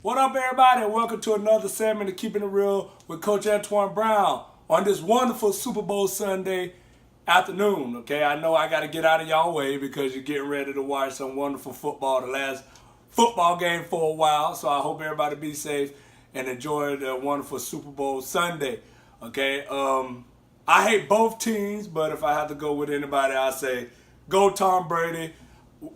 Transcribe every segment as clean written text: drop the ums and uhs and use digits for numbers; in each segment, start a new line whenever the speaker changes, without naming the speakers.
What up, everybody, and welcome to another segment of Keeping It Real with Coach Antoine Brown on this wonderful Super Bowl Sunday afternoon. Okay, I know I got to get out of y'all way because you're getting ready to watch some wonderful football, the last football game for a while. So I hope everybody be safe and enjoy the wonderful Super Bowl Sunday. Okay, I hate both teams, but if I have to go with anybody, I say go Tom Brady.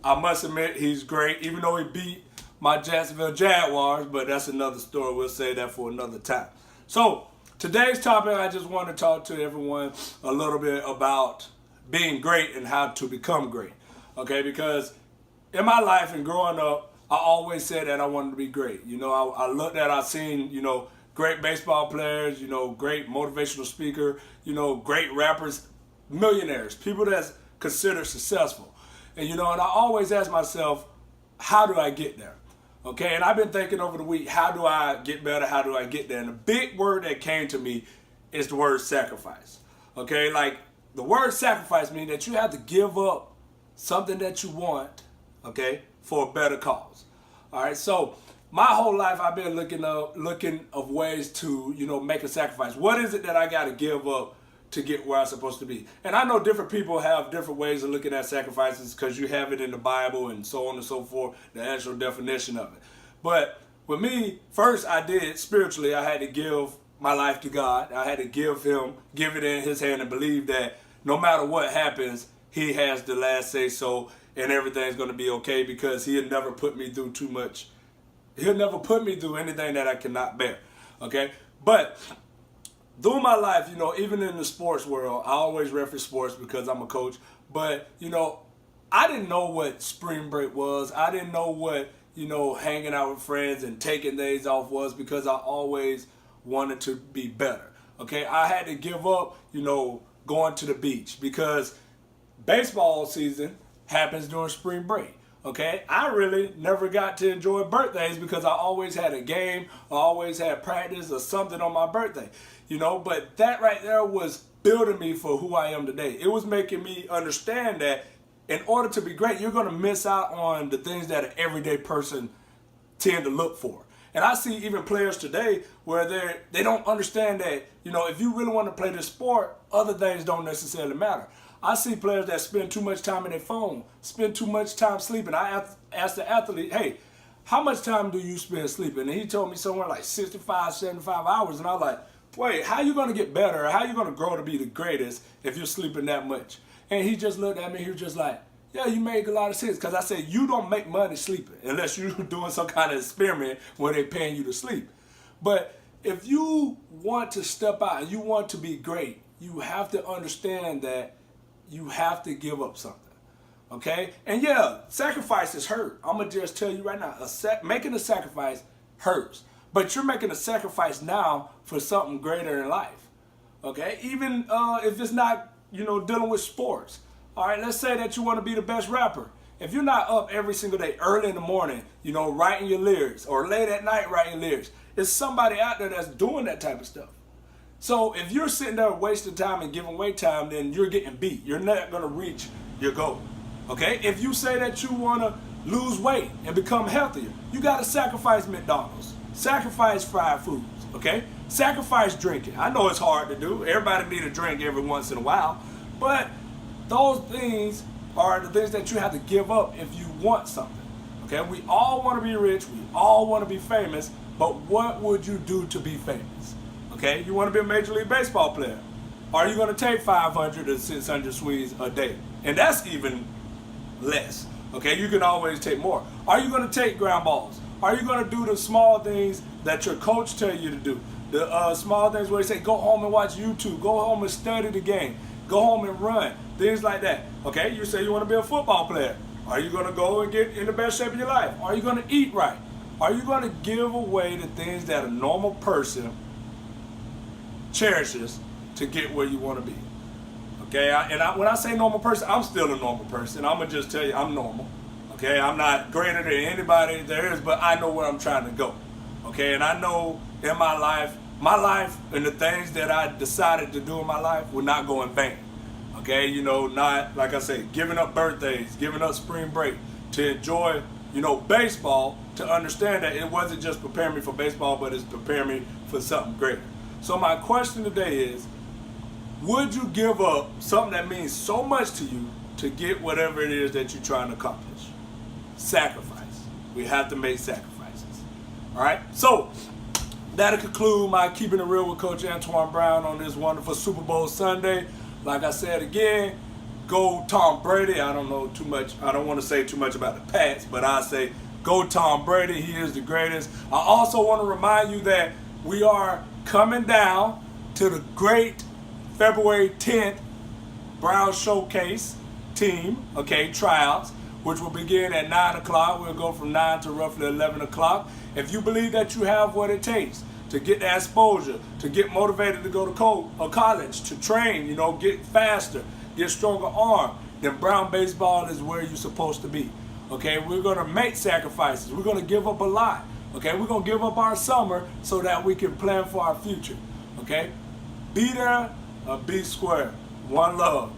I must admit he's great, even though he beat my Jacksonville Jaguars, but that's another story. We'll say that for another time. So today's topic, I just want to talk to everyone a little bit about being great and how to become great. Okay, because in my life and growing up, I always said that I wanted to be great. You know, I've seen, great baseball players, great motivational speaker, great rappers, millionaires, people that's considered successful. And, and I always ask myself, how do I get there? Okay, and I've been thinking over the week, how do I get better? How do I get there? And the big word that came to me is the word sacrifice. Okay, like the word sacrifice means that you have to give up something that you want, okay, for a better cause. All right, so my whole life I've been looking of ways to, make a sacrifice. What is it that I got to give up to get where I'm supposed to be? And I know different people have different ways of looking at sacrifices because you have it in the Bible and so on and so forth, the actual definition of it. But with me, first I did spiritually, I had to give my life to God. I had to give it in his hand and believe that no matter what happens, he has the last say so and everything's going to be okay because he'll never put me through too much. He'll never put me through anything that I cannot bear. Okay? But through my life, even in the sports world, I always reference sports because I'm a coach. But, I didn't know what spring break was. I didn't know what, hanging out with friends and taking days off was because I always wanted to be better. Okay, I had to give up, going to the beach because baseball season happens during spring break. Okay, I really never got to enjoy birthdays because I always had a game, I always had practice or something on my birthday, but that right there was building me for who I am today. It was making me understand that in order to be great, you're going to miss out on the things that an everyday person tend to look for. And I see even players today where they don't understand that, if you really want to play this sport, other things don't necessarily matter. I see players that spend too much time in their phone, spend too much time sleeping. I asked the athlete, hey, how much time do you spend sleeping? And he told me somewhere like 65, 75 hours. And I was like, wait, how you going to get better? How you going to grow to be the greatest if you're sleeping that much? And he just looked at me, he was just like, yeah, you make a lot of sense. Because I said, you don't make money sleeping unless you're doing some kind of experiment where they're paying you to sleep. But if you want to step out and you want to be great, you have to understand that you have to give up something, okay? And yeah, sacrifices hurt. I'm going to just tell you right now, making a sacrifice hurts. But you're making a sacrifice now for something greater in life, okay? Even if it's not, dealing with sports. All right, let's say that you want to be the best rapper. If you're not up every single day, early in the morning, writing your lyrics, or late at night writing lyrics, it's somebody out there that's doing that type of stuff. So if you're sitting there wasting time and giving away time, then you're getting beat. You're not going to reach your goal. Okay? If you say that you want to lose weight and become healthier, you got to sacrifice McDonald's. Sacrifice fried foods. Okay? Sacrifice drinking. I know it's hard to do. Everybody need a drink every once in a while. But those things are the things that you have to give up if you want something. Okay? We all want to be rich. We all want to be famous. But what would you do to be famous? Okay, you want to be a Major League Baseball player. Are you going to take 500 or 600 swings a day? And that's even less. Okay, you can always take more. Are you going to take ground balls? Are you going to do the small things that your coach tell you to do? The small things where they say, go home and watch YouTube. Go home and study the game. Go home and run. Things like that. Okay, you say you want to be a football player. Are you going to go and get in the best shape of your life? Are you going to eat right? Are you going to give away the things that a normal person cherishes to get where you want to be? Okay, when I say normal person, I'm still a normal person. I'm going to just tell you I'm normal. Okay, I'm not greater than anybody there is, but I know where I'm trying to go. Okay, and I know in my life and the things that I decided to do in my life will not go in vain. Okay, not, like I say, giving up birthdays, giving up spring break to enjoy baseball to understand that it wasn't just preparing me for baseball, but it's preparing me for something greater. So my question today is, would you give up something that means so much to you to get whatever it is that you're trying to accomplish? Sacrifice. We have to make sacrifices. All right? So that'll conclude my Keeping It Real with Coach Antoine Brown on this wonderful Super Bowl Sunday. Like I said again, go Tom Brady. I don't know too much. I don't want to say too much about the Pats, but I say go Tom Brady. He is the greatest. I also want to remind you that we are coming down to the great February 10th Brown Showcase team, tryouts, which will begin at 9 o'clock. We'll go from 9 to roughly 11 o'clock. If you believe that you have what it takes to get the exposure, to get motivated to go to college, to train, get faster, get stronger arm, then Brown Baseball is where you're supposed to be. Okay, we're going to make sacrifices. We're going to give up a lot. Okay, we're going to give up our summer so that we can plan for our future. Okay, be there or be square. One love.